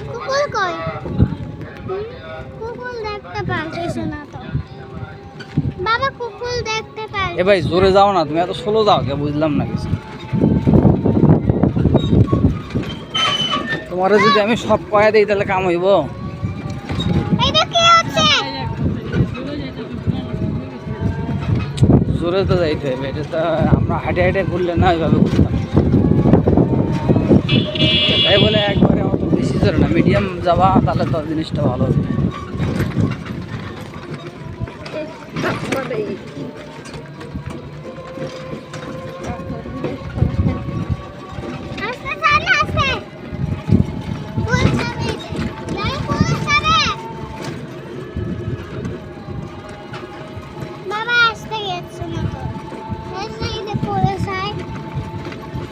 কুকুর কই? কুকুর দেখতে পাচ্ছি না তো বাবা, কুকুর দেখতে পাই। এ ভাই জোরে যাও না, তুমি এত স্লো যাও কে, বুঝলাম না কিছু। তোমার যদি আমি সব কয়া দিই তাহলে কাম হইব। এটা কি হচ্ছে? জোরে তো যাইতে হবে, এটা তো আমরা হাঁটে হাঁটে ঘুরলে না ওইভাবে ঘুরতাম। তাই বলে একবারে অত বেশি জোরে না, মিডিয়াম যাবা তাহলে তো জিনিসটা ভালো হবে। আস্তে চালা, আস্তে ফুল যাবে, যাই ফুল যাবে। বাবা আসতে গেছে না তো, এই সাইডে পড়ে যায়,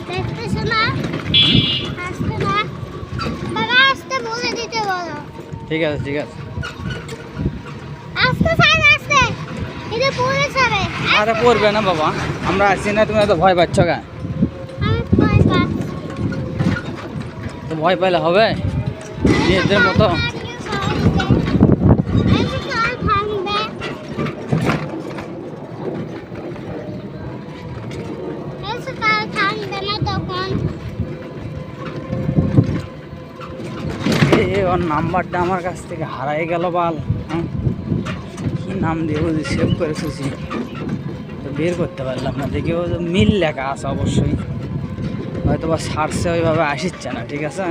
দেখতেছ না? আসতে না বাবা, আসতে বলে দিতে বলো। ঠিক আছে ঠিক আছে। আস্তে চালা, আস্তে, এটা পড়ে যাবে। আরে পড়বে না বাবা, আমরা আছি না, তুমি এত ভয় পাচ্ছ গা? আমি ভয় পাচ্ছি। তো ভয় পাইলে হবে নিজেদের মতো? ওর নাম্বারটা আমার কাছ থেকে হারাই গেল বাল। কি নাম দিয়ে ও সেভ করেছি তো বের করতে পারলাম না, দেখি ও মিল লেখা আছে অবশ্যই, হয়তো বা সার্চে ওইভাবে আসিচ্ছে না। ঠিক আছে,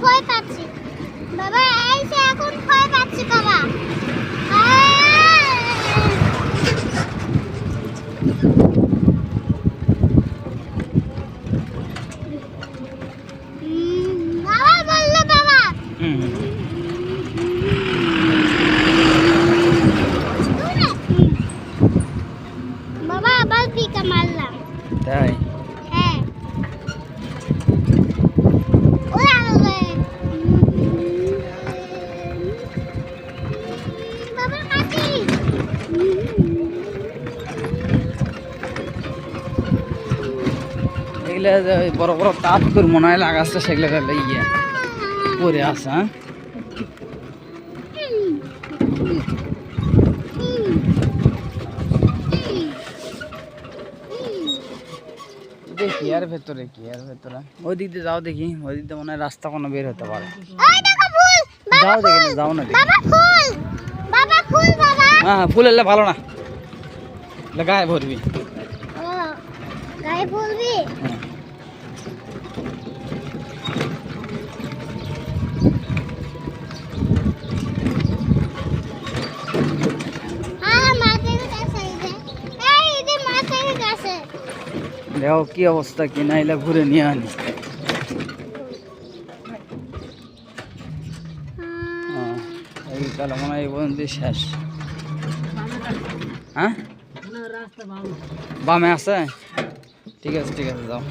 ভয় পাচ্ছি বাবা, এই যে এখন ভয় পাচ্ছি বাবা। বাবা বললো বাবা। বাবা আবার পিকা মারলাম। তাই হ্যাঁ, ওরা বাবা মাটি। এগুলো যে ওই বড় বড় তাপ তোর মনে হয় লাগাচ্ছে, সেগুলো ইয়ে পরে আছে। হ্যাঁ দেখি আর ভেতরে কি, আর ভেতরে ওই দিক দিয়ে যাও, দেখি ওই দিক দিয়ে মনে হয় রাস্তা কোনো বের হতে পারে। ওই দেখো ফুল, যাও দেখি না, যাও না দেখি। বাবা ফুল, বাবা ফুল বাবা। হ্যাঁ ফুল এলে ভালো না, গায়ে ভরবি। ও গায়ে ফুলবি। হ্যাঁ মাছের কাছে এই যে মাছের কাছে। দেখো কি অবস্থা, কি নাইলে ঘুরে নিয়ে আনি। এই তাহলে মনে হয় এই পর্যন্ত শেষ। হ্যাঁ বামে আছে, ঠিক আছে ঠিক আছে, যাও।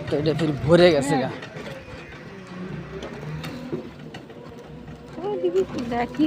তো এটা ফির ভরে গেছে গা। দেখি